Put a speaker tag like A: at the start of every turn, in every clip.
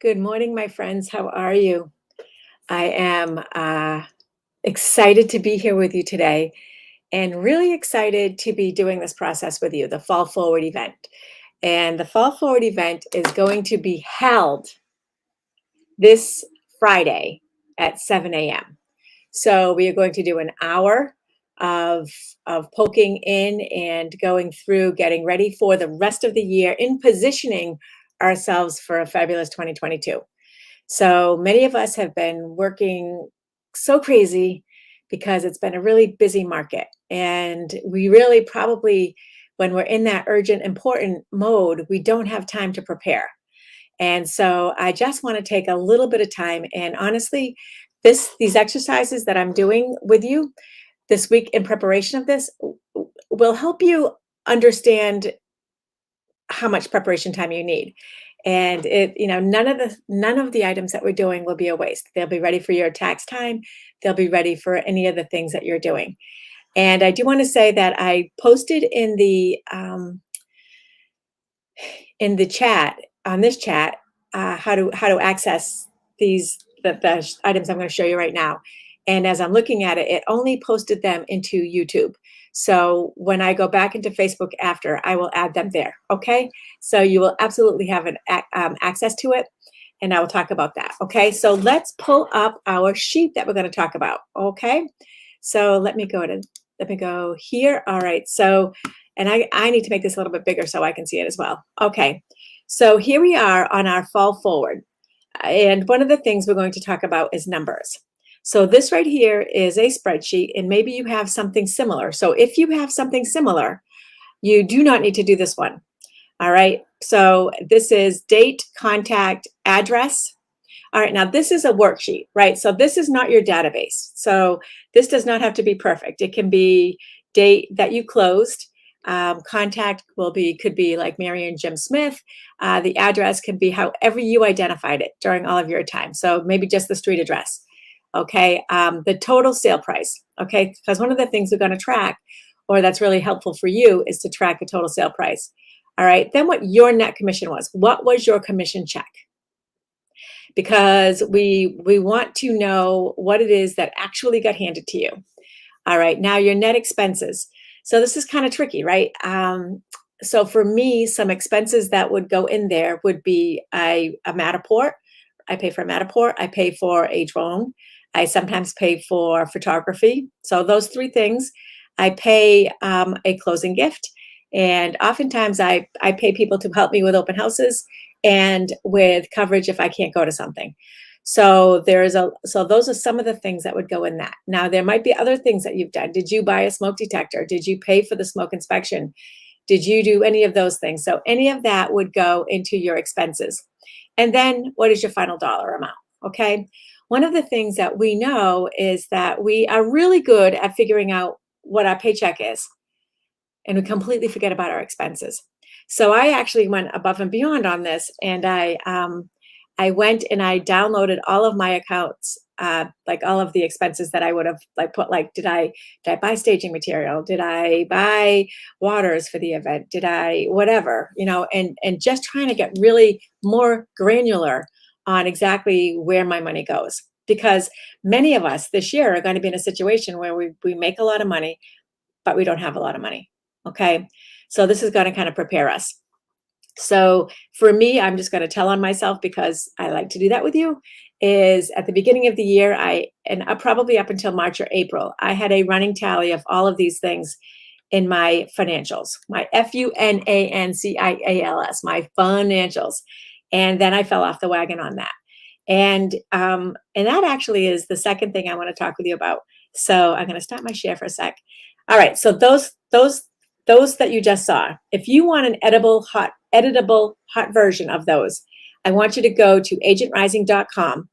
A: Good morning, my friends. How are you? I am excited to be here with you today and really excited to be doing this process with you, the Fall Forward event. And the Fall Forward event is going to be held this Friday at 7 a.m. So we are going to do an hour of, of poking in and going through, getting ready for the rest of the year in positioning ourselves for a fabulous 2022. So many of us have been working so crazy because it's been a really busy market. And we really probably, when we're in that urgent, important mode, we don't have time to prepare. And so I just want to take a little bit of time and honestly, these exercises that I'm doing with you this week in preparation of this will help you understand how much preparation time you need. And none of the items that we're doing will be a waste. They'll be ready for your tax time. They'll be ready for any of the things that you're doing. And I do want to say that I posted in the chat on this chat how to access the items I'm going to show you right now. And as I'm looking at it, it only posted them into YouTube. So when I go back into Facebook after, I will add them there. Okay. So you will absolutely have access to it. And I will talk about that. Okay. So let's pull up our sheet that we're going to talk about. Okay. So let me go here. All right. So, and I need to make this a little bit bigger so I can see it as well. Okay. So here we are on our Fall Forward. And one of the things we're going to talk about is numbers. So this right here is a spreadsheet, and maybe you have something similar. So if you have something similar, you do not need to do this one. All right. So this is date, contact, address. All right. Now this is a worksheet, right? So this is not your database. So this does not have to be perfect. It can be date that you closed. Contact could be like Mary and Jim Smith. The address can be however you identified it during all of your time. So maybe just the street address. Okay. The total sale price. Okay. Because one of the things we're going to track, or that's really helpful for you, is to track the total sale price. All right. Then what your net commission was. What was your commission check? Because we want to know what it is that actually got handed to you. All right. Now your net expenses. So this is kind of tricky, right? So for me, some expenses that would go in there would be a Matterport. I pay for a Matterport. I pay for a drone. I sometimes pay for photography. So those three things. I pay a closing gift. And oftentimes I pay people to help me with open houses and with coverage if I can't go to something. So those are some of the things that would go in that. Now there might be other things that you've done. Did you buy a smoke detector? Did you pay for the smoke inspection? Did you do any of those things? So any of that would go into your expenses. And then what is your final dollar amount? Okay. One of the things that we know is that we are really good at figuring out what our paycheck is, and we completely forget about our expenses. So I actually went above and beyond on this, and I went and I downloaded all of my accounts, like all of the expenses that I would have like put, like, did I buy staging material? Did I buy waters for the event? Did I whatever, and just trying to get really more granular on exactly where my money goes. Because many of us this year are going to be in a situation where we make a lot of money, but we don't have a lot of money. Okay. So this is going to kind of prepare us. So for me, I'm just going to tell on myself because I like to do that with you, is at the beginning of the year, probably up until March or April, I had a running tally of all of these things in my financials, my FUNANCIALS, my financials. And then I fell off the wagon on that. And that actually is the second thing I want to talk with you about. So I'm going to stop my share for a sec. All right. So those that you just saw, if you want an editable hot version of those, I want you to go to agentrising.com,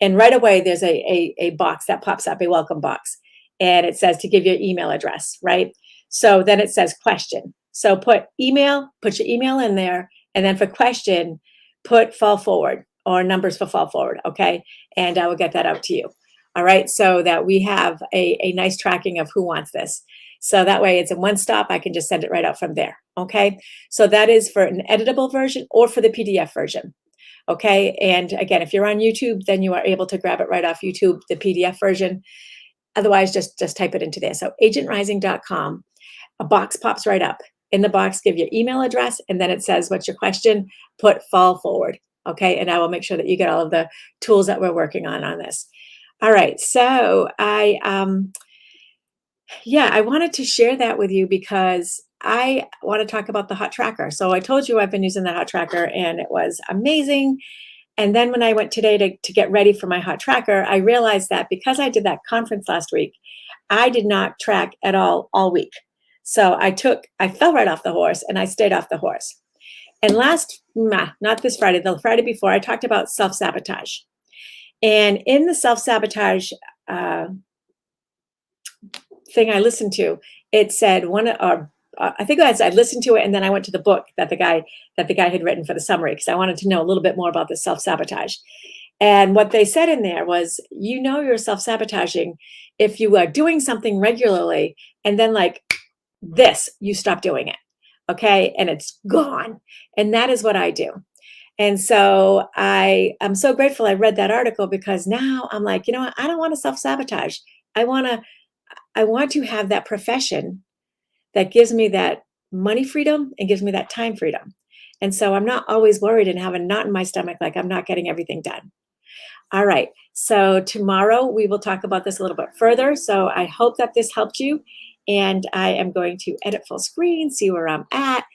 A: and right away there's a box that pops up, a welcome box, and it says to give your email address, right? So then it says question. So put your email in there, and then for question, put Fall Forward or numbers for Fall Forward, okay? And I will get that out to you. All right, so that we have a nice tracking of who wants this. So that way it's in one stop. I can just send it right out from there. Okay. So that is for an editable version or for the PDF version. Okay. And again, if you're on YouTube, then you are able to grab it right off YouTube, the PDF version. Otherwise, just type it into there. So agentrising.com, a box pops right up. In the box, give your email address, and then it says, what's your question? Put fall forward. Okay. And I will make sure that you get all of the tools that we're working on this. All right. So I wanted to share that with you because I want to talk about the Hot Tracker. So I told you I've been using the Hot Tracker and it was amazing. And then when I went today to get ready for my Hot Tracker, I realized that because I did that conference last week, I did not track at all week. So I fell right off the horse and I stayed off the horse. And not this Friday, the Friday before, I talked about self-sabotage. And in the self-sabotage thing I listened to, it said I think I listened to it and then I went to the book that the guy had written for the summary because I wanted to know a little bit more about the self-sabotage. And what they said in there was, you're self-sabotaging if you are doing something regularly and then like this, you stop doing it. Okay. And it's gone. And that is what I do. And so I'm so grateful I read that article because now I'm like, you know what? I don't want to self-sabotage. I want to have that profession that gives me that money freedom and gives me that time freedom. And so I'm not always worried and have a knot in my stomach like I'm not getting everything done. All right. So tomorrow we will talk about this a little bit further. So I hope that this helped you. And I am going to edit full screen, see where I'm at,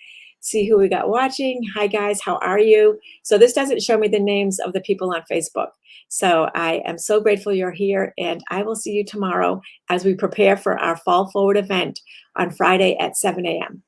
A: see who we got watching. Hi, guys. How are you? So this doesn't show me the names of the people on Facebook. So I am so grateful you're here. And I will see you tomorrow as we prepare for our Fall Forward event on Friday at 7 a.m.